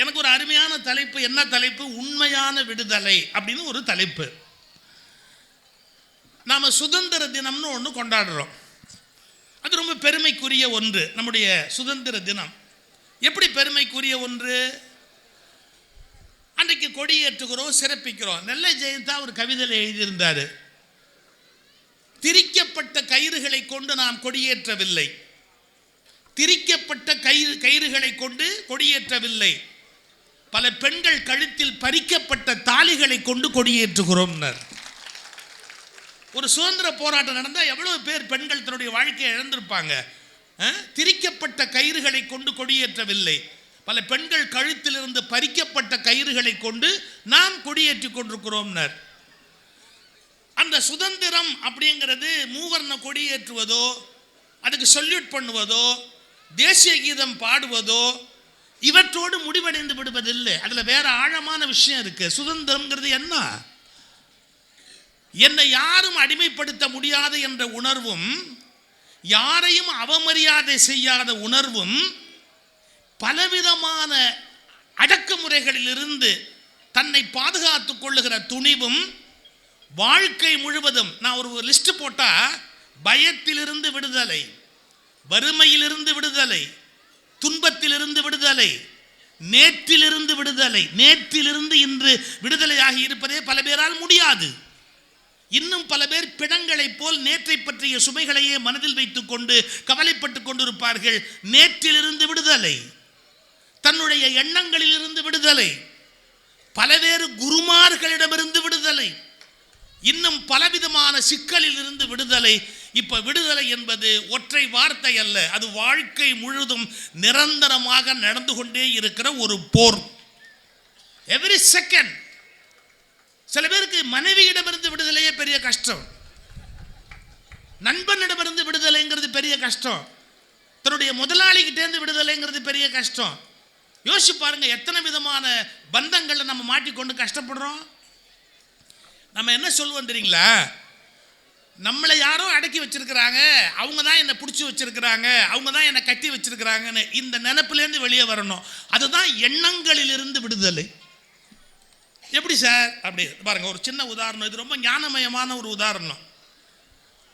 எனக்கு ஒரு அருமையான தலைப்பு. என்ன தலைப்பு? உண்மையான விடுதலை அப்படின்னு ஒரு தலைப்பு. நாம் சுதந்திர தினம்னு ஒன்று கொண்டாடுறோம். அது ரொம்ப பெருமைக்குரிய ஒன்று. நம்முடைய சுதந்திர தினம் எப்படி பெருமைக்குரிய ஒன்று? அன்றைக்கு கொடியேற்றுகிறோம், சிறப்பிக்கிறோம். நெல்லை ஜெயந்தா ஒரு கவிதையில் எழுதியிருந்தார், திரிக்கப்பட்ட கயிறுகளை கொண்டு நாம் கொடியேற்றவில்லை, திரிக்கப்பட்ட கயிறுகளை கொண்டு கொடியேற்றவில்லை, பல பெண்கள் கழுத்தில் பறிக்கப்பட்ட தாலிகளை கொண்டு கொடியேற்றுகிறோம். ஒரு சுதந்திர போராட்டம் நடந்தால் எவ்வளவு பேர் பெண்கள் தன்னுடைய வாழ்க்கையை இழந்திருப்பாங்க. திரிக்கப்பட்ட கயிறுகளை கொண்டு கொடியேற்றவில்லை, பல பெண்கள் கழுத்தில் இருந்து பறிக்கப்பட்ட கயிறுகளை கொண்டு நாம் கொடியேற்றி கொண்டிருக்கிறோம். அந்த சுதந்திரம் அப்படிங்கிறது மூவர்ண கொடியேற்றுவதோ, அதுக்கு சொல்யூட் பண்ணுவதோ, தேசிய கீதம் பாடுவதோ இவற்றோடு முடிவடைந்து விடுவதில்லை. அதில் வேற ஆழமான விஷயம் இருக்கு. சுதந்திரம்ங்கிறது என்ன? என்னை யாரும் அடிமைப்படுத்த முடியாது என்ற உணர்வும், யாரையும் அவமரியாதை செய்யாத உணர்வும், பலவிதமான அடக்குமுறைகளிலிருந்து தன்னை பாதுகாத்துக் கொள்ளுகிற துணிவும், வாழ்க்கை முழுவதும் நான் ஒரு லிஸ்ட் போட்டா, பயத்திலிருந்து விடுதலை, வறுமையிலிருந்து விடுதலை, துன்பத்திலிருந்து விடுதலை, நேற்றிலிருந்து விடுதலை. நேற்றிலிருந்து இன்று விடுதலையாகி இருப்பதே பல பேரால் முடியாது. இன்னும் பல பேர் பிணங்களைப் போல் நேற்றை பற்றிய சுமைகளையே மனதில் வைத்துக் கொண்டு கவலைப்பட்டுக் கொண்டிருப்பார்கள். நேற்றிலிருந்து விடுதலை, தன்னுடைய எண்ணங்களிலிருந்து விடுதலை, பலவேறு குருமார்களிடமிருந்து விடுதலை, இன்னும் பலவிதமான சிக்கலில் இருந்து விடுதலை. இப்ப விடுதலை என்பது ஒற்றை வார்த்தை அல்ல, அது வாழ்க்கை முழுதும் நிரந்தரமாக நடந்து கொண்டே இருக்கிற ஒரு போர். Every second. சில பேருக்கு மனைவியிடமிருந்து விடுதலையே பெரிய கஷ்டம், நண்பனிடமிருந்து விடுதலைங்கிறது பெரிய கஷ்டம், தன்னுடைய முதலாளிகிட்டேருந்து விடுதலைங்கிறது பெரிய கஷ்டம். யோசிச்சு பாருங்க, எத்தனை விதமான பந்தங்களை நம்ம மாட்டிக்கொண்டு கஷ்டப்படுறோம். நம்ம என்ன சொல்லுவோம் தெரியுங்களா? நம்மளை யாரோ அடக்கி வச்சிருக்கிறாங்க, அவங்க தான் என்னை பிடிச்சி வச்சிருக்கிறாங்க, அவங்க தான் என்னை கட்டி வச்சிருக்கிறாங்கன்னு இந்த நினைப்பிலேருந்து வெளியே வரணும். அதுதான் எண்ணங்களிலிருந்து விடுதலை. எப்படி சார்? அப்படி பாருங்க, ஒரு சின்ன உதாரணம். இது ரொம்ப ஞானமயமான ஒரு உதாரணம்.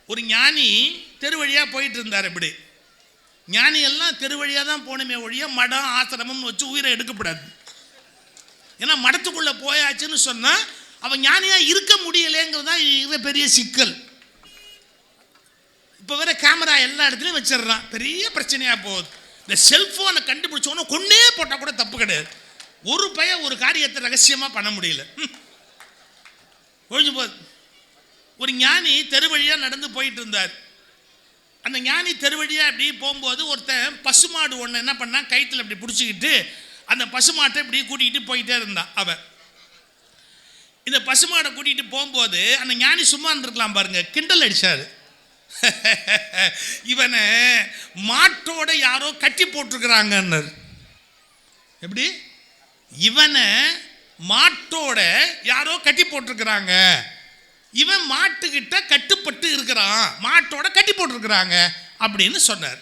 ஒரு ஞானி தெரு வழியாக போயிட்டு இருந்தார். இப்படி ஞானி எல்லாம் தெரு வழியாக தான் போகணுமே ஒழிய மடம் ஆசிரமம் வச்சு உயிரை எடுக்கப்படாது. ஏன்னா மடத்துக்குள்ளே போயாச்சுன்னு சொன்னால் அவன் ஞானியாக இருக்க முடியலைங்கிறது தான் இது பெரிய சிக்கல். இப்போ வேற கேமரா எல்லா இடத்துலையும் வச்சிடறான், பெரிய பிரச்சனையாக போகுது. இந்த செல்ஃபோனை கண்டுபிடிச்சோன்னா கொன்னே போட்டால் கூட தப்பு கிடையாது. ஒரு பையன் ஒரு காரியத்தை ரகசியமாக பண்ண முடியல, ஒழிஞ்சு போகுது. ஒரு ஞானி தெரு வழியாக நடந்து போயிட்டு இருந்தார். அந்த ஞானி தெரு வழியாக அப்படி போகும்போது ஒருத்தன் பசுமாடு ஒன்று என்ன பண்ணான், கயிற்றில் அப்படி பிடிச்சிக்கிட்டு அந்த பசுமாட்டை இப்படி கூட்டிகிட்டு போயிட்டே இருந்தான். அவன் இந்த பசுமாடை கூட்டிகிட்டு போகும்போது அந்த ஞானி சும்மா இருந்திருக்கலாம் பாருங்க, கிண்டல் அடிச்சாரு. இவனை மாட்டோட யாரோ கட்டி போட்டிருக்கிறாங்க. எப்படி? இவனை மாட்டோட யாரோ கட்டி போட்டிருக்கிறாங்க, இவன் மாட்டுக்கிட்ட கட்டுப்பட்டு இருக்கிறான், மாட்டோட கட்டி போட்டிருக்கிறாங்க அப்படின்னு சொன்னார்.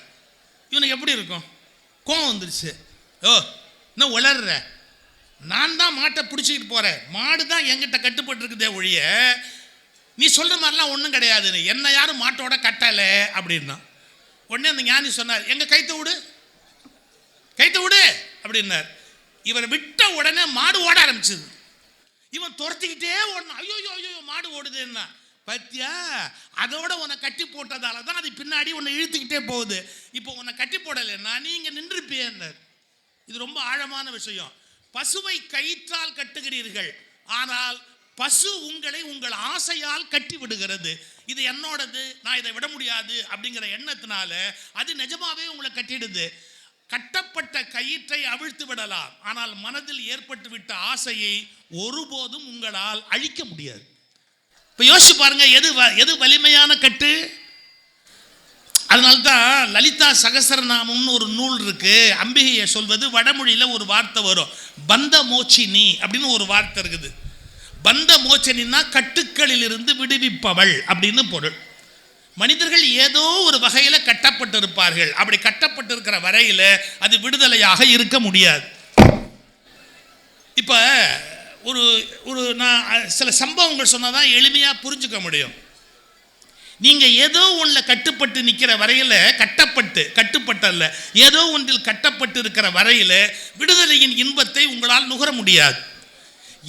இவனுக்கு எப்படி இருக்கும்? கோவம் வந்துருச்சு. ஓ இன்னும் உளர்ற, நான் தான் மாட்டை பிடிச்சிக்கிட்டு போகிறேன், மாடு தான் என்கிட்ட கட்டுப்பட்டு இருக்குதே ஒழிய நீ சொல்கிற மாதிரிலாம் ஒன்றும் கிடையாதுன்னு, என்ன யாரும் மாட்டோட கட்டலை அப்படின்னா. உடனே அந்த ஞானி சொன்னார், எங்கள் கைத்தை விடு, கைத்தை விடு அப்படின்னார். இவன் விட்ட உடனே மாடு ஓட ஆரம்பிச்சது. இவன் துரத்திக்கிட்டே ஓடணும். ஐயோ ஐயோ மாடு ஓடுதுன்னா, பத்தியா அதோட உன்னை கட்டி போட்டதால தான் அது பின்னாடி உன்னை இழுத்துக்கிட்டே போகுது. இப்போ உன்னை கட்டி போடலைன்னா நீ இங்கே நின்றுப்பியன்னார். இது ரொம்ப ஆழமான விஷயம். பசுவை கயிற்றால் கட்டுகிறீர்கள், ஆனால் பசு உங்களை உங்கள் ஆசையால் கட்டி விடுகிறது. இது என்னோடது, நான் இதை விட முடியாது அப்படிங்கிற எண்ணத்தினால அது நிஜமாவே உங்களை கட்டிடுது. கட்டப்பட்ட கயிற்றை அவிழ்த்து விடலாம், ஆனால் மனதில் ஏற்பட்டு விட்ட ஆசையை ஒருபோதும் உங்களால் அழிக்க முடியாது. இப்போ யோசிச்சு பாருங்க, எது வலிமையான கட்டு? அதனால்தான் லலிதா சகசரநாமம்னு ஒரு நூல் இருக்கு. அம்பிகையை சொல்வது வடமொழியில் ஒரு வார்த்தை வரும், பந்த மோச்சினி அப்படின்னு ஒரு வார்த்தை இருக்குது. பந்த மோச்சனின்னா கட்டுக்களில் இருந்து விடுவிப்பவள் அப்படின்னு பொருள். மனிதர்கள் ஏதோ ஒரு வகையில் கட்டப்பட்டிருப்பார்கள். அப்படி கட்டப்பட்டிருக்கிற வரையில் அது விடுதலையாக இருக்க முடியாது. இப்போ ஒரு ஒரு நான் சில சம்பவங்கள் சொன்னால் தான் எளிமையாக புரிஞ்சுக்க முடியும். நீங்கள் ஏதோ ஒன்றில் கட்டுப்பட்டு நிற்கிற வரையில் கட்டுப்பட்டல்ல ஏதோ ஒன்றில் கட்டப்பட்டு இருக்கிற வரையில் விடுதலையின் இன்பத்தை உங்களால் நுகர முடியாது.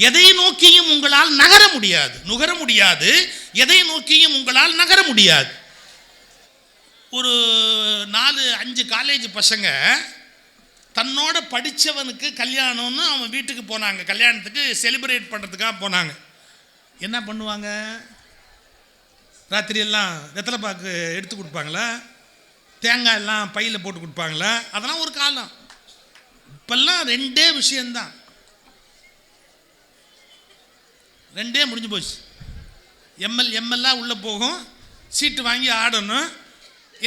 எதை நோக்கியும் உங்களால் நுகர முடியாது. எதை நோக்கியும் உங்களால் நகர முடியாது. ஒரு 4-5 காலேஜ் பசங்க தன்னோட படித்தவனுக்கு கல்யாணம்னு அவன் வீட்டுக்கு போனாங்க. கல்யாணத்துக்கு செலிப்ரேட் பண்ணுறதுக்காக போனாங்க. என்ன பண்ணுவாங்க? ராத்திரியெல்லாம் வெத்தலை பாக்கு எடுத்து கொடுப்பாங்களா? தேங்காய் எல்லாம் பையில் போட்டு கொடுப்பாங்களா? அதெல்லாம் ஒரு காலம். இப்பெல்லாம் 2 விஷயந்தான், 2 முடிஞ்சு போச்சு. எம்எல்லாம் உள்ளே போகும், சீட்டு வாங்கி ஆடணும்.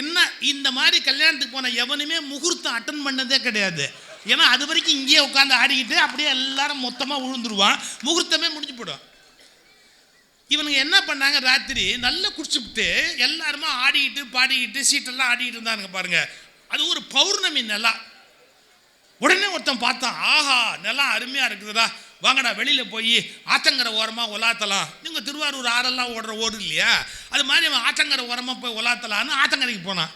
என்ன இந்த மாதிரி கல்யாணத்துக்கு போன எவனுமே முகூர்த்தம் அட்டன் பண்ணதே கிடையாது. ஏன்னா அது வரைக்கும் இங்கேயே உட்காந்து ஆடிக்கிட்டு அப்படியே எல்லாரும் மொத்தமாக விழுந்துருவான், முகூர்த்தமே முடிஞ்சு போடும். இவனுங்க என்ன பண்ணாங்க, ராத்திரி நல்லா குடிச்சுட்டு எல்லாருமா ஆடிக்கிட்டு பாடிக்கிட்டு சீட்டெல்லாம் ஆடிக்கிட்டு இருந்தானுங்க பாருங்க. அது ஒரு பௌர்ணமி நிலா. உடனே ஒருத்தன் பார்த்தான், ஆஹா நிலம் அருமையாக இருக்குதுடா, வாங்கடா வெளியில் போய் ஆத்தங்கரை ஓரமாக உலாத்தலாம். நீங்கள் திருவாரூர் ஆறெல்லாம் ஓடுற ஓடு இல்லையா, அது மாதிரி அவன் ஆத்தங்கரை ஓரமாக போய் உலாத்தலான்னு ஆத்தங்கரைக்கு போனான்.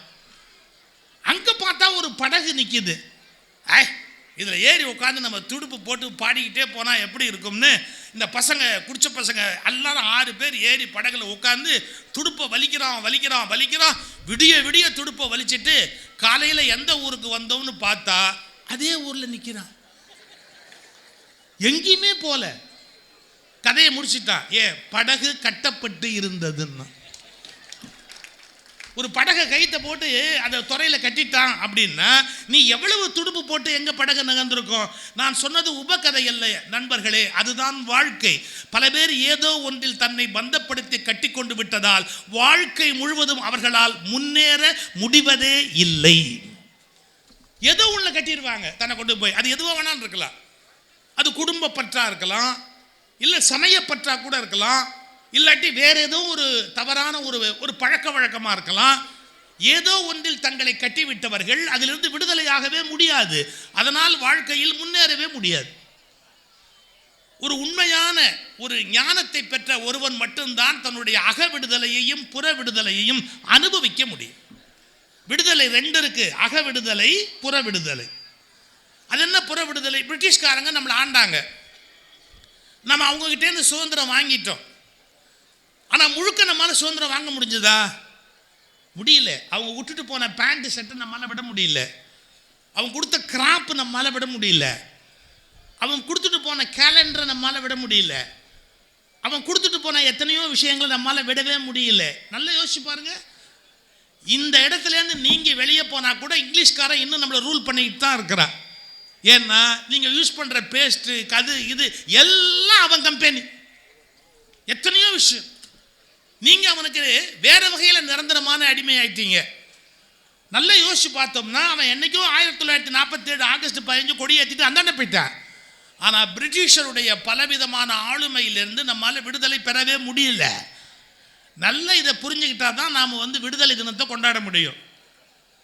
அங்கே பார்த்தா ஒரு படகு நிற்கிது. இதில் ஏறி உட்காந்து நம்ம துடுப்பு போட்டு பாடிக்கிட்டே போனால் எப்படி இருக்கும்னு இந்த பசங்க குடிச்ச பசங்க எல்லாரும் 6 பேர் ஏறி படகுல உட்காந்து துடுப்பை வலிக்கிறான். விடிய துடுப்பை வலிச்சிட்டு காலையில் எந்த ஊருக்கு வந்தோம்னு பார்த்தா அதே ஊரில் நிற்கிறான். எங்கேயுமே போல. கதையை முடிச்சிட்டான். படகு கட்டப்பட்டு இருந்ததுன்னா. ஒரு படகை கைத்தை போட்டு அதை துறையில் கட்டிட்டான் அப்படின்னா நீ எவ்வளவு துடுப்பு போட்டு எங்க படகு நகர்ந்திருக்கும்? நான் சொன்னது உபகதை அல்ல நண்பர்களே, அதுதான் வாழ்க்கை. பல பேர் ஏதோ ஒன்றில் தன்னை பந்தப்படுத்தி கட்டி கொண்டு விட்டதால் வாழ்க்கை முழுவதும் அவர்களால் முன்னேற முடிவதே இல்லை. ஏதோ உள்ள கட்டிடுவாங்க தன்னை கொண்டு போய். அது எதுவோ வேணாலும் இருக்கலாம். அது குடும்ப பற்றா இருக்கலாம், இல்லை சமய பற்றா கூட இருக்கலாம், இல்லாட்டி வேற ஏதோ ஒரு தவறான ஒரு பழக்க வழக்கமாக இருக்கலாம். ஏதோ ஒன்றில் தங்களை கட்டிவிட்டவர்கள் அதிலிருந்து விடுதலையாகவே முடியாது. அதனால் வாழ்க்கையில் முன்னேறவே முடியாது. ஒரு உண்மையான ஒரு ஞானத்தை பெற்ற ஒருவன் மட்டும்தான் தன்னுடைய அக விடுதலையையும் புற விடுதலையையும் அனுபவிக்க முடியும். விடுதலை 2 இருக்கு, அக விடுதலை, புற விடுதலை. அது என்ன புற விடுதலை? பிரிட்டிஷ்காரங்க நம்மளை ஆண்டாங்க, நம்ம அவங்ககிட்டேருந்து சுதந்திரம் வாங்கிட்டோம். ஆனால் முழுக்க நம்மளால் சுதந்திரம் வாங்க முடிஞ்சதா? முடியல. அவங்க விட்டுட்டு போன பேண்ட் ஷர்ட்டை நம்மளால் விட முடியல. அவங்க கொடுத்த கிராப் நம்மளால் விட முடியல. அவன் கொடுத்துட்டு போன கேலண்டரை நம்மளால் விட முடியல. அவன் கொடுத்துட்டு போன எத்தனையோ விஷயங்களை நம்மளால் விடவே முடியல. நல்லா யோசிச்சு பாருங்க. இந்த இடத்துலேருந்து நீங்கள் வெளியே போனால் கூட இங்கிலீஷ்காரன் இன்னும் நம்மளை ரூல் பண்ணிக்கிட்டு தான் இருக்கிறான். ஏன்னா நீங்கள் யூஸ் பண்ணுற பேஸ்ட்டு கது இது எல்லாம் அவன் கம்பெனி. எத்தனையோ விஷயம் நீங்கள் அவனுக்கு வேறு வகையில் நிரந்தரமான அடிமை ஆயிட்டீங்க. நல்லா யோசிச்சு பார்த்தோம்னா அவன் என்றைக்கோ 1947 ஆகஸ்ட் 15 கொடி ஏற்றிட்டு அந்தாண்ட போயிட்டான். ஆனால் பிரிட்டிஷருடைய பலவிதமான ஆளுமையிலிருந்து நம்மளால் விடுதலை பெறவே முடியல. நல்லா இதை புரிஞ்சுக்கிட்டா தான் நாம் விடுதலை தினத்தை கொண்டாட முடியும்.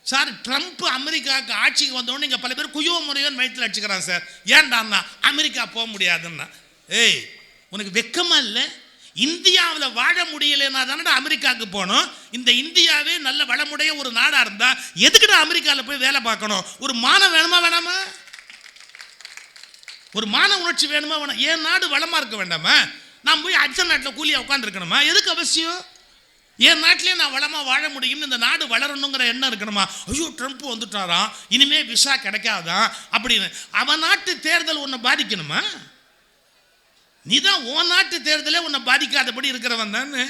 சார் ட்ரம்ப் அமெரிக்காவுக்கு ஆட்சிக்கு வந்தோடனே இங்கே பல பேர் குயோ முறையோன்னு வயிற்றில் அடிச்சுக்கிறான் சார். ஏன்டான்னா அமெரிக்கா போக முடியாதுன்னா. உனக்கு வெக்கமா இல்லை? இந்தியாவில் வாழ முடியலைன்னா தானே அமெரிக்காவுக்கு போகணும். இந்த இந்தியாவே நல்ல வளமுடைய ஒரு நாடாக இருந்தால் எதுக்கிட்ட அமெரிக்காவில் போய் வேலை பார்க்கணும்? ஒரு மானம் வேணுமா வேணாமா? ஒரு மான உணர்ச்சி வேணுமா வேணாம்? என் நாடு வளமாக இருக்க வேண்டாமா? நான் போய் அடுத்த நாட்டில் கூலியாக உட்காந்துருக்கணுமா? எதுக்கு அவசியம்? என் நாட்டிலே நான் வளமாக வாழ முடியும், இந்த நாடு வளரணுங்கிற எண்ணம் இருக்கணுமா? ஐயோ ட்ரம்ப் வந்துட்டாராம், இனிமே விசா கிடைக்காதான் அப்படின்னு. அவன் நாட்டு தேர்தல் உன்னை பாதிக்கணுமா? நீ தான் உன் நாட்டு தேர்தலே உன்னை பாதிக்காதபடி இருக்கிறவன் தானே.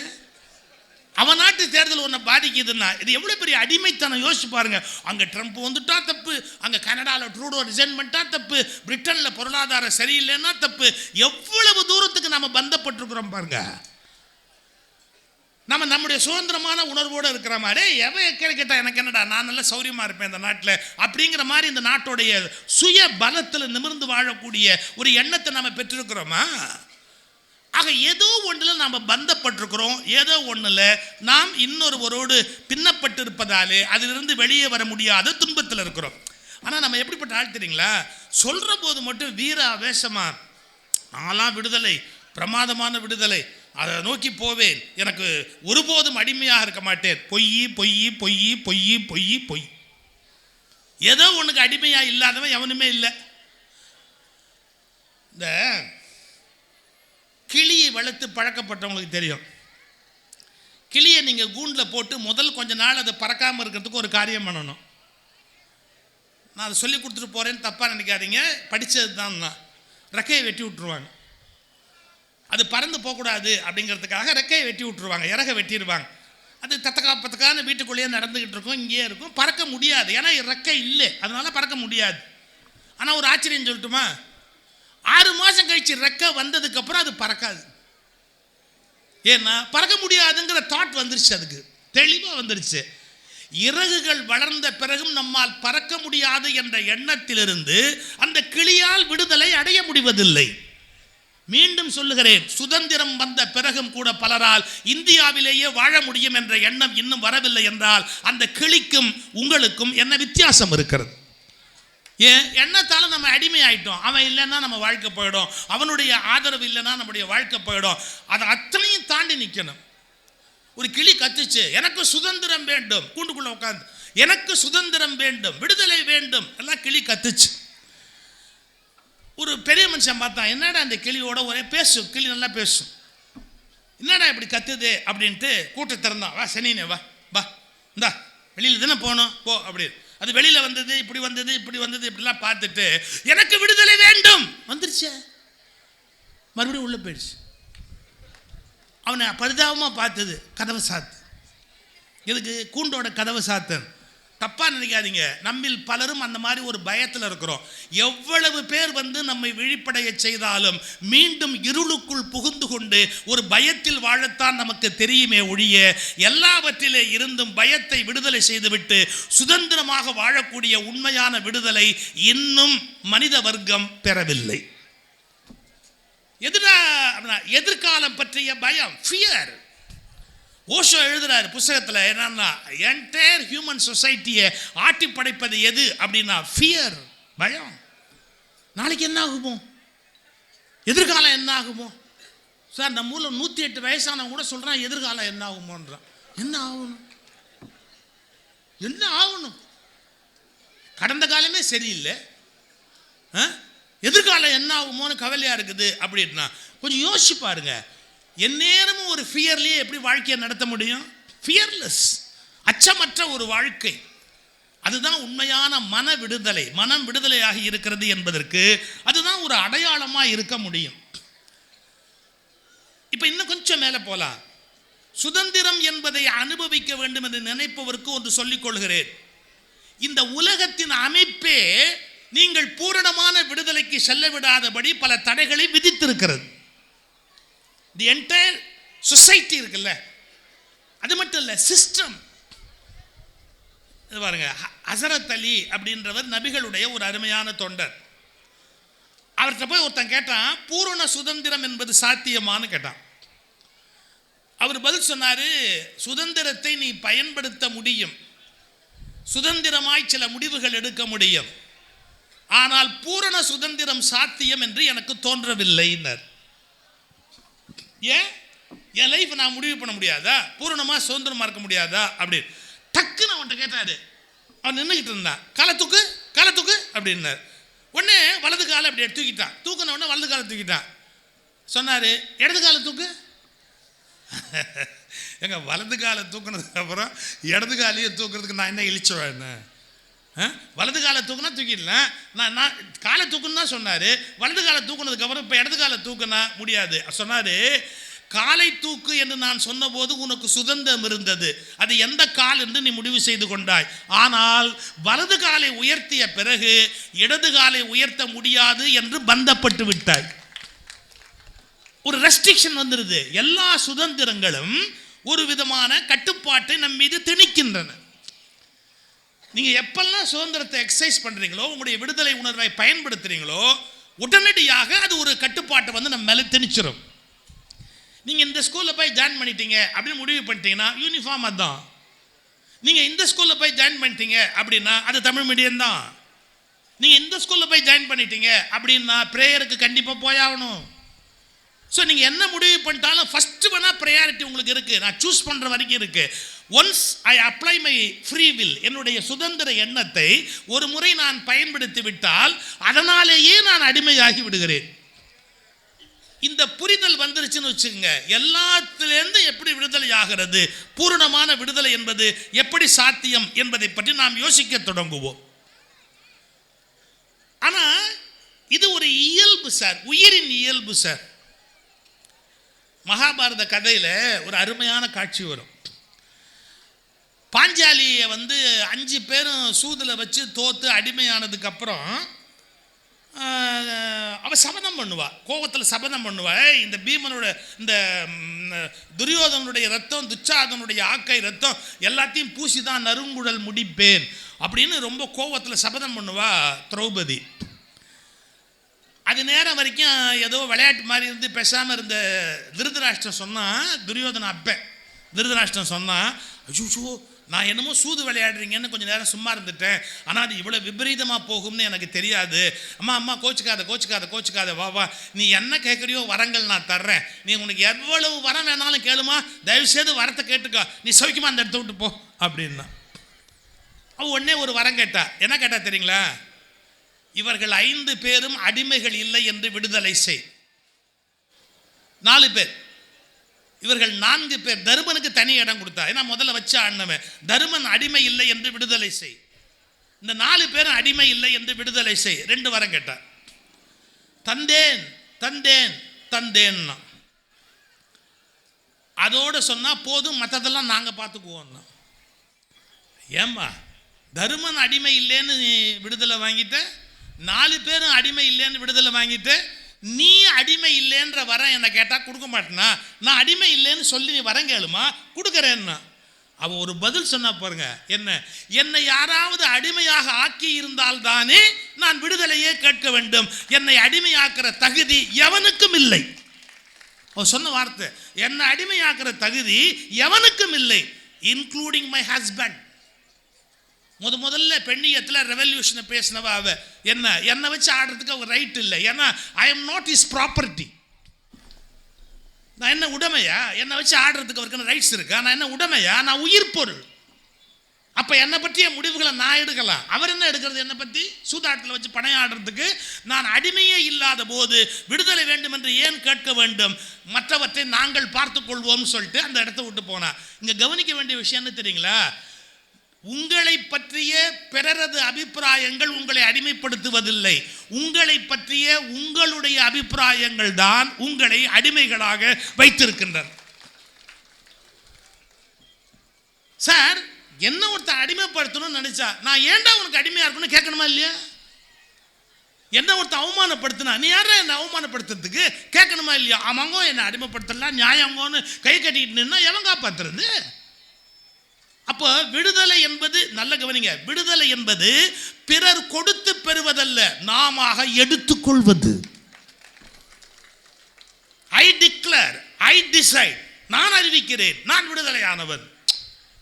அவன் நாட்டு தேர்தல் உன்னை பாதிக்குதுன்னா இது எவ்வளோ பெரிய அடிமைத்தனம் யோசிச்சு பாருங்க. அங்கே ட்ரம்ப் வந்துட்டா தப்பு, அங்கே கனடாவில் ட்ரூடோ ரிசைன் பண்ணிட்டா தப்பு, பிரிட்டனில் பொருளாதாரம் சரியில்லைன்னா தப்பு. எவ்வளவு தூரத்துக்கு நம்ம பந்தப்பட்டிருக்கிறோம் பாருங்க. நம்ம நம்முடைய சுதந்திரமான உணர்வோடு இருக்கிற மாதிரி எவன் கேட்டால் எனக்கு என்னடா, நான் நல்லா சௌரியமாக இருப்பேன் இந்த நாட்டில் அப்படிங்கிற மாதிரி இந்த நாட்டுடைய சுய பலத்தில் நிமிர்ந்து வாழக்கூடிய ஒரு எண்ணத்தை நம்ம பெற்றிருக்கிறோமா? ஆக ஏதோ ஒன்றில் நாம் பந்தப்பட்டிருக்கிறோம், ஏதோ ஒன்றில் நாம் இன்னொருவரோடு பின்னப்பட்டு இருப்பதாலே அதிலிருந்து வெளியே வர முடியாத துன்பத்தில் இருக்கிறோம். ஆனால் நம்ம எப்படிப்பட்ட ஆள் தெரியுங்களா? சொல்கிற போது மட்டும் வீர ஆவேசமாக நான்லாம் விடுதலை, பிரமாதமான விடுதலை, அதை நோக்கி போவேன், எனக்கு ஒருபோதும் அடிமையாக இருக்க மாட்டேன். பொய் பொய் பொய் பொய் பொய் பொய். ஏதோ உனக்கு அடிமையாக இல்லாதவன் எவனுமே இல்லை. இந்த கிளியை வளர்த்து பழக்கப்பட்டவங்களுக்கு தெரியும். கிளியை நீங்கள் கூண்டில் போட்டு முதல் கொஞ்ச நாள் அதை பறக்காமல் இருக்கிறதுக்கு ஒரு காரியம் பண்ணணும். நான் அதை சொல்லி கொடுத்துட்டு போகிறேன்னு தப்பாக நினைக்காதீங்க, படித்தது தான். ரெக்கையை வெட்டி விட்டுருவாங்க. அது பறந்து போகக்கூடாது அப்படிங்கிறதுக்காக ரெக்கையை வெட்டி விட்டுருவாங்க, இறகை வெட்டிடுவாங்க. அது தத்தக்கான வீட்டுக்குள்ளேயே நடந்துக்கிட்டு இருக்கும், இங்கேயே இருக்கும், பறக்க முடியாது. ஏன்னா ரெக்கை இல்லை, அதனால பறக்க முடியாது. ஆனால் ஒரு ஆச்சரியம் சொல்லட்டுமா, 6 மாதம் கழிச்சு ரெக்கை வந்ததுக்கப்புறம் அது பறக்காது. ஏன்னா பறக்க முடியாதுங்கிற தாட் வந்துருச்சு, அதுக்கு தெளிவாக வந்துருச்சு. இறகுகள் வளர்ந்த பிறகும் நம்மால் பறக்க முடியாது என்ற எண்ணத்திலிருந்து அந்த கிளியால் விடுதலை அடைய முடிவதில்லை. மீண்டும் சொல்லுகிறேன், சுதந்திரம் வந்த பிறகும் கூட பலரால் இந்தியாவிலேயே வாழ முடியும் என்ற எண்ணம் இன்னும் வரவில்லை என்றால் அந்த கிளிக்கும் உங்களுக்கும் என்ன வித்தியாசம் இருக்கிறது? ஏன் எண்ணத்தால் நம்ம அடிமை ஆயிட்டோம். அவன் இல்லைன்னா நம்ம வாழ்க்கை போயிடும், அவனுடைய ஆதரவு இல்லைன்னா நம்முடைய வாழ்க்கை போயிடும். அதை அத்தனையும் தாண்டி நிற்கணும். ஒரு கிளி கத்துச்சு, எனக்கு சுதந்திரம் வேண்டும், கூண்டுக்குள்ள உட்காந்து எனக்கு சுதந்திரம் வேண்டும், விடுதலை வேண்டும், எல்லாம் கிளி கத்துச்சு. ஒரு பெரிய மனுஷன் பார்த்தான், என்னடா அந்த கிளியோட ஒரே பேசும், கிளி நல்லா பேசும், என்னடா இப்படி கத்துது அப்படின்ட்டு கூட்ட திறந்தான். வா சனினே வா வா, இந்தா வெளியில் தானே போகணும், போ அப்படின்னு. அது வெளியில் வந்தது, இப்படி வந்தது, இப்படி வந்தது, இப்படிலாம் பார்த்துட்டு எனக்கு விடுதலை வேண்டும் வந்துருச்சு, மறுபடியும் உள்ளே போயிடுச்சு. அவனை பரிதாபமாக பார்த்தது, கதவை சாத்து. இதுக்கு கூண்டோட கதவை சாத்தன். தப்பாக நினைக்காதீங்க, நம்மில் பலரும் அந்த மாதிரி ஒரு பயத்தில் இருக்கிறோம். எவ்வளவு பேர் வந்து நம்மை விழிப்படைய செய்தாலும் மீண்டும் இருளுக்குள் புகுந்து கொண்டு ஒரு பயத்தில் வாழத்தான் நமக்கு தெரியுமே ஒழிய, எல்லாவற்றிலே இருந்தும் பயத்தை விடுதலை செய்துவிட்டு சுதந்திரமாக வாழக்கூடிய உண்மையான விடுதலை இன்னும் மனித வர்க்கம் பெறவில்லை. எதிர்காலம் பற்றிய பயம், ஃபியர். ஓஷோ எழுதுறாரு புத்தகத்தில், என்னன்னா என்டையர் ஹியூமன் சொசைட்டியை ஆட்டி படைப்பது எது அப்படின்னா ஃபியர், பயம். நாளைக்கு என்ன ஆகுமோ, எதிர்காலம் என்ன ஆகுமோ. சார் நம்ம ஊரில் 108 வயசானவங்க கூட சொல்கிறான் எதிர்காலம் என்ன ஆகுமோன்றான். என்ன ஆகணும், என்ன ஆகணும்? கடந்த காலமே சரியில்லை, எதிர்காலம் என்ன ஆகுமோன்னு கவலையாக இருக்குது அப்படின்னா கொஞ்சம் யோசிச்சு பாருங்க. எந்நேரமும் ஒரு ஃபியர்லேயே எப்படி வாழ்க்கையை நடத்த முடியும்? ஃபியர்லெஸ், அச்சமற்ற ஒரு வாழ்க்கை. அதுதான் உண்மையான மன விடுதலை. மனம் விடுதலையாக இருக்கிறது என்பதற்கு அதுதான் ஒரு அடையாளமாக இருக்க முடியும். இப்போ இன்னும் கொஞ்சம் மேலே போகலாம். சுதந்திரம் என்பதை அனுபவிக்க வேண்டும் என்று நினைப்பவருக்கு ஒன்று சொல்லிக் கொள்கிறேன். இந்த உலகத்தின் அமைப்பே நீங்கள் பூரணமான விடுதலைக்கு செல்ல விடாதபடி பல தடைகளை விதித்திருக்கிறது. தி என்டையர் சொசைட்டி இருக்குல்ல, அது மட்டும் இல்லை, சிஸ்டம். பாருங்க, ஹசரத் அலி அப்படின்றவர் நபிகளுடைய ஒரு அருமையான தொண்டர். அவர்கிட்ட போய் ஒருத்தன் கேட்டான், பூரண சுதந்திரம் என்பது சாத்தியமானு கேட்டான். அவர் பதில் சொன்னார், சுதந்திரத்தை நீ பயன்படுத்த முடியும், சுதந்திரமாய் சில முடிவுகள் எடுக்க முடியும், ஆனால் பூரண சுதந்திரம் சாத்தியம் என்று எனக்கு தோன்றவில்லை. ஏன் என் லைஃப் நான் முடிவு பண்ண முடியாதா, பூரணமாக சுதந்திரமாக இருக்க முடியாதா அப்படி டக்குன்னு அவன்கிட்ட கேட்டாரு. அவன் நின்றுக்கிட்டு இருந்தான், காலை தூக்கு காலை தூக்கு அப்படின்னார். உடனே வலது காலை அப்படி தூக்கிட்டான். தூக்கின உடனே வலது காலை தூக்கிட்டான். சொன்னார், இடது காலை தூக்கு. எங்க வலது காலை தூக்குனதுக்கு அப்புறம் இடது காலையே தூக்குறதுக்கு நான் என்ன இழிச்சுவேன்? வலது காலை தூக்குனா தூக்கிடலாம், நான் காலை தூக்குன்னு தான் சொன்னார். வலது காலை தூக்குனதுக்கு அப்புறம் இப்போ இடது காலை தூக்குனா முடியாது. சொன்னார், காலை தூக்கு என்று நான் சொன்னபோது உனக்கு சுதந்திரம் இருந்தது, அது எந்த கால் என்று நீ முடிவு செய்து கொண்டாய். ஆனால் வலது காலை உயர்த்திய பிறகு இடது காலை உயர்த்த முடியாது என்று பந்தப்பட்டு விட்டாய். ஒரு ரெஸ்ட்ரிக்ஷன் வந்துடுது. எல்லா சுதந்திரங்களும் ஒரு விதமான கட்டுப்பாட்டை நம் மீது திணிக்கின்றன. நீங்கள் எப்பெல்லாம் சுதந்திரத்தை எக்ஸசைஸ் பண்ணுறீங்களோ, உங்களுடைய விடுதலை உணர்வை பயன்படுத்துகிறீங்களோ, உடனடியாக அது ஒரு கட்டுப்பாட்டை வந்து நம்ம மேலே திணிச்சிடும். நீங்கள் இந்த ஸ்கூலில் போய் ஜாயின் பண்ணிட்டீங்க அப்படின்னு முடிவு பண்ணிட்டீங்கன்னா யூனிஃபார்ம் அதுதான். நீங்கள் இந்த ஸ்கூலில் போய் ஜாயின் பண்ணிட்டீங்க அப்படின்னா அது தமிழ் மீடியம் தான். நீங்கள் இந்த ஸ்கூலில் போய் ஜாயின் பண்ணிட்டீங்க அப்படின்னா ப்ரேயருக்கு கண்டிப்பாக போயாகணும். ஸோ நீங்கள் என்ன முடிவு பண்ணிட்டாலும் ஃபஸ்ட்டு வேணால் ப்ரையாரிட்டி உங்களுக்கு இருக்குது, நான் சூஸ் பண்ணுற வரைக்கும் இருக்குது. Once I apply my free will, என்னுடைய சுதந்திர எண்ணத்தை ஒரு முறை நான் பயன்படுத்தி விட்டால் அதனாலேயே நான் அடிமையாகி விடுகிறேன். இந்த புரிதல் வந்துருச்சுன்னு வச்சுக்கோங்க, எல்லாத்திலேருந்து எப்படி விடுதலை ஆகிறது, பூரணமான விடுதலை என்பது எப்படி சாத்தியம் என்பதை பற்றி நாம் யோசிக்க தொடங்குவோம். ஆனால் இது ஒரு இயல்பு சார், உயிரின் இயல்பு சார். மகாபாரத கதையில் ஒரு அருமையான காட்சி வரும். பாஞ்சாலியை 5 பேரும் சூதில் வச்சு தோத்து அடிமையானதுக்கு அப்புறம் அவ சபதம் பண்ணுவா, கோபத்தில் சபதம் பண்ணுவா, இந்த பீமனோட இந்த துரியோதனுடைய ரத்தம், துச்சாதனுடைய ஆக்கை ரத்தம் எல்லாத்தையும் பூசி தான் நறுங்குழல் முடிப்பேன் அப்படின்னு ரொம்ப கோபத்தில் சபதம் பண்ணுவா திரௌபதி. அது நேரம் வரைக்கும் ஏதோ விளையாட்டு மாதிரி இருந்து பேசாமல் இருந்த திருதராஷ்டிரம் சொன்னான், துரியோதன அப்பன் திருதராஷ்டிரம் சொன்னான், ஐயோ நான் என்னமோ சூது விளையாடுறீங்கன்னு கொஞ்சம் நேரம் சும்மா இருந்துட்டேன், ஆனால் அது இவ்வளோ விபரீதமாக போகும்னு எனக்கு தெரியாது. அம்மா கோச்சிக்காத வா, நீ என்ன கேட்குறியோ வரங்கள் நான் தர்றேன், நீ உனக்கு எவ்வளவு வரம் வேணாலும் கேளுமா, தயவுசெய்து வரத்தை கேட்டுக்கோ, நீ சௌக்கியமாக அந்த இடத்த விட்டு போ அப்படின்னா. அவள் உடனே ஒரு வரம் கேட்டா. என்ன கேட்டா தெரியுங்களா? இவர்கள் 5 பேரும் அடிமைகள் இல்லை என்று விடுதலை செய். 4 பேர், இவர்கள் 4 பேர். தருமனுக்கு தனி இடம் கொடுத்தா, ஏன்னா முதல்ல வச்சு ஆடினவன். தருமன் அடிமை இல்லை என்று விடுதலை செய். இந்த 4 பேரும் அடிமை இல்லை என்று விடுதலை செய். 2 வரம் கேட்டார். தந்தேன் தந்தேன் தந்தேன்னா. அதோடு சொன்னா போதும், மற்றதெல்லாம் நாங்கள் பார்த்துக்குவோம். ஏம்மா தருமன் அடிமை இல்லைன்னு நீ விடுதலை வாங்கிட்ட, 4 பேரும் அடிமை இல்லைன்னு விடுதலை வாங்கிட்டு, நீ அடிமை இல்லைன்ற வரம் என்னை கேட்டால் கொடுக்க மாட்டேனா? நான் அடிமை இல்லைன்னு சொல்லி நீ வரம் கேளுமா, கொடுக்குறேன்னா. அவள் ஒரு பதில் சொன்னா பாருங்க, என்னை யாராவது அடிமையாக ஆக்கி இருந்தால் தானே நான் விடுதலையே கேட்க வேண்டும், என்னை அடிமையாக்குற தகுதி எவனுக்கும் இல்லை. அவள் சொன்ன வார்த்தை, என்னை அடிமையாக்குற தகுதி எவனுக்கும் இல்லை, இன்க்ளூடிங் மை ஹஸ்பண்ட். முதல்ல பெண்ணியத்தில் ரெவல்யூஷனை பேசினவா அவ. என்னை வச்சு ஆடுறதுக்கு அவர் ரைட் இல்லை, ஏன்னா I am not is property. நான் என்ன உடைமையா? என்னை வச்சு ஆடுறதுக்கு அவருக்கு ரைட்ஸ் இருக்கா? நான் என்ன உடைமையா? நான் உயிர் பொருள். அப்போ என்னை பற்றிய முடிவுகளை நான் எடுக்கலாம், அவர் என்ன எடுக்கிறது? என்னை பற்றி சூதாட்டத்தில் வச்சு பணம் ஆடுறதுக்கு நான் அடிமையே இல்லாத போது விடுதலை வேண்டும் என்று ஏன் கேட்க வேண்டும்? மற்றவற்றை நாங்கள் பார்த்து கொள்வோம்னு சொல்லிட்டு அந்த இடத்த விட்டு போனா. இங்கே கவனிக்க வேண்டிய விஷயம் என்ன தெரியுங்களா? உங்களை பற்றிய பிறரது அபிப்பிராயங்கள் உங்களை அடிமைப்படுத்துவதில்லை, உங்களை பற்றிய உங்களுடைய அபிப்பிராயங்கள் தான் உங்களை அடிமைகளாக வைத்திருக்கின்றன. சார், என்ன ஒருத்தர் அடிமைப்படுத்தணும்னு நினைச்சா நான் ஏன்டா உனக்கு அடிமையா இருக்கணும்னு கேட்கணுமா இல்லையா? என்ன ஒருத்தர் அவமானப்படுத்தினா நீ யாரா என்ன அவமானப்படுத்துறதுக்கு கேட்கணுமா இல்லையா? அவங்கோ என்ன அடிமைப்படுத்தலாம் நியாயங்கோன்னு கை கட்டிக்கிட்டு நின்னா எவன் காப்பாத்துறது? அப்போ விடுதலை என்பது, நல்ல கவனிங்க, விடுதலை என்பது பிறர் கொடுத்து பெறுவதல்ல, நாம எடுத்துக்கொள்வது. ஐ டிக்ளேர், ஐ டிசைட், நான் அறிவிக்கிறேன், நான் விடுதலையானவன்.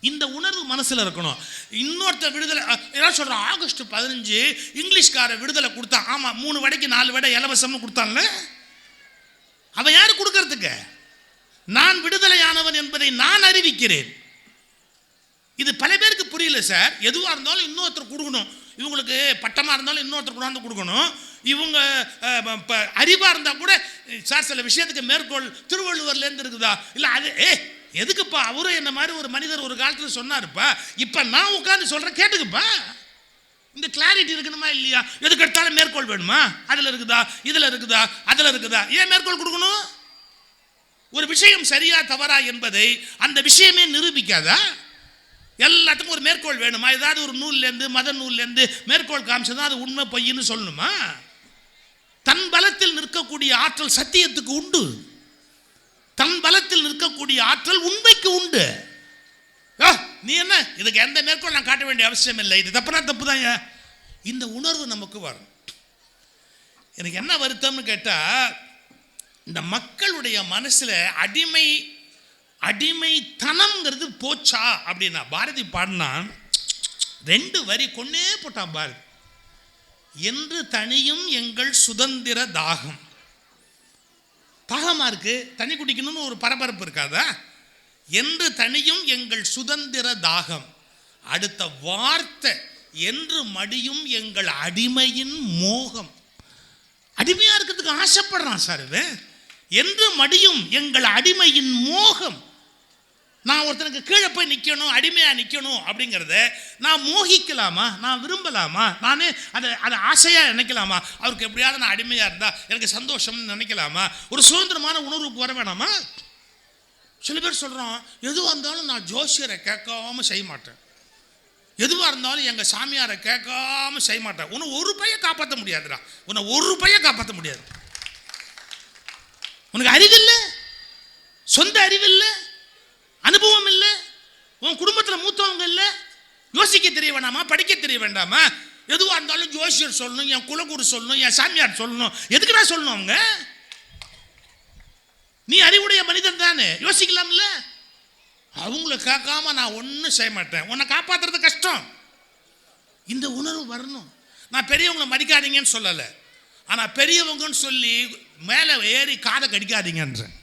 இந்த உணர்வு மனசில் இருக்கணும். இன்னொருத்த விடுதலை ஏதாவது சொல்கிறான், ஆகஸ்ட் 15 இங்கிலீஷ்கார விடுதலை கொடுத்தான். ஆமாம், 3 வடைக்கு 4 வடை இலவசம்னு கொடுத்தான்ல. அவன் யாரு கொடுக்கறதுக்கு? நான் விடுதலையானவன் என்பதை நான் அறிவிக்கிறேன். இது பல பேருக்கு புரியல சார். எதுவாக இருந்தாலும் இன்னொருத்தர் கொடுக்கணும், இவங்களுக்கு பட்டமாக இருந்தாலும் இன்னொருத்தர் கொண்டாந்து கொடுக்கணும். இவங்க அறிவாக இருந்தால் கூட சார் சில விஷயத்துக்கு மேற்கோள் திருவள்ளுவர்லேருந்து இருக்குதா? இல்லை அது எதுக்குப்பா, அவரும் என்ன மாதிரி ஒரு மனிதர் ஒரு காலத்தில் சொன்னாருப்பா, இப்போ நான் உட்காந்து சொல்கிறேன் கேட்டுக்குப்பா. இந்த கிளாரிட்டி இருக்கணுமா இல்லையா? எதுக்கு எடுத்தாலும் மேற்கோள் வேணுமா? அதில் இருக்குதா, இதில் இருக்குதா, அதில் இருக்குதா? ஏன் மேற்கோள் கொடுக்கணும்? ஒரு விஷயம் சரியா தவறா என்பதை அந்த விஷயமே நிரூபிக்காதா? எல்லாத்துக்கும் ஒரு மேற்கோள் வேணுமா? ஏதாவது ஒரு நூல்லேருந்து மத நூல்லேருந்து மேற்கோள் காமிச்சதான் அது உண்மை பொய்ன்னு சொல்லணுமா? தன் பலத்தில் நிற்கக்கூடிய ஆற்றல் சத்தியத்துக்கு உண்டு, தன் பலத்தில் நிற்கக்கூடிய ஆற்றல் உண்மைக்கு உண்டு. நீ என்ன இதுக்கு எந்த மேற்கோள் நான் காட்ட வேண்டிய அவசியம் இல்லை, இது தப்புனா தப்பு தான். இந்த உணர்வு நமக்கு வரும். எனக்கு என்ன வருத்தம்னு கேட்டால், இந்த மக்களுடைய மனசில் அடிமைத்தனம்ங்கிறது போச்சா அப்படின்னா. பாரதி பாடினா 2 வரி கொன்னே போட்டான் பாரதி. என்று தனியும் எங்கள் சுதந்திர தாகம், தாகமாக இருக்கு, தண்ணி குடிக்கணும்னு ஒரு பரபரப்பு இருக்காதா? என்று தனியும் எங்கள் சுதந்திர தாகம். அடுத்த வார்த்தை, என்று மடியும் எங்கள் அடிமையின் மோகம். அடிமையா இருக்கிறதுக்கு ஆசைப்படுறான் சார் இவன். என்று மடியும் எங்கள் அடிமையின் மோகம். நான் ஒருத்தனுக்கு கீழே போய் நிற்கணும், அடிமையா நிற்கணும் அப்படிங்கிறத நான் மோகிக்கலாமா? நான் விரும்பலாமா? நானே அதை ஆசையாக நினைக்கலாமா? அவருக்கு எப்படியாவது நான் அடிமையாக இருந்தால் எனக்கு சந்தோஷம்னு நினைக்கலாமா? ஒரு சுதந்திரமான உணர்வுக்கு வர வேணாமா? சில பேர் சொல்கிறோம், எதுவாக இருந்தாலும் நான் ஜோசியரை கேட்காம செய்ய மாட்டேன், எதுவாக இருந்தாலும் எங்கள் சாமியாரை கேட்காம செய்ய மாட்டேன். உன்னை ஒரு பையன் காப்பாற்ற முடியாதுடா, உன்னை ஒரு பையன் காப்பாற்ற முடியாது. உனக்கு அறிவில்லை, சொந்த அறிவில்லை, அனுபவம் இல்லை, உன் குடும்பத்தில் மூத்தவங்க இல்லை, யோசிக்க தெரிய வேண்டாமா? படிக்க தெரிய வேண்டாமா? எதுவாக இருந்தாலும் ஜோசியர் சொல்லணும், என் குலகுரு சொல்லணும், என் சாமியார் சொல்லணும். எதுக்குடா சொல்லணும் அவங்க? நீ அறிவுடைய மனிதன் தானே, யோசிக்கலாம்ல. அவங்கள கேட்காம நான் ஒன்றும் செய்ய மாட்டேன், உன்னை காப்பாற்றுறது கஷ்டம். இந்த உணர்வு வரணும். நான் பெரியவங்களை மதிக்காதீங்கன்னு சொல்லலை, ஆனால் பெரியவங்கன்னு சொல்லி மேலே ஏறி காதை கடிக்காதீங்கன்றேன்.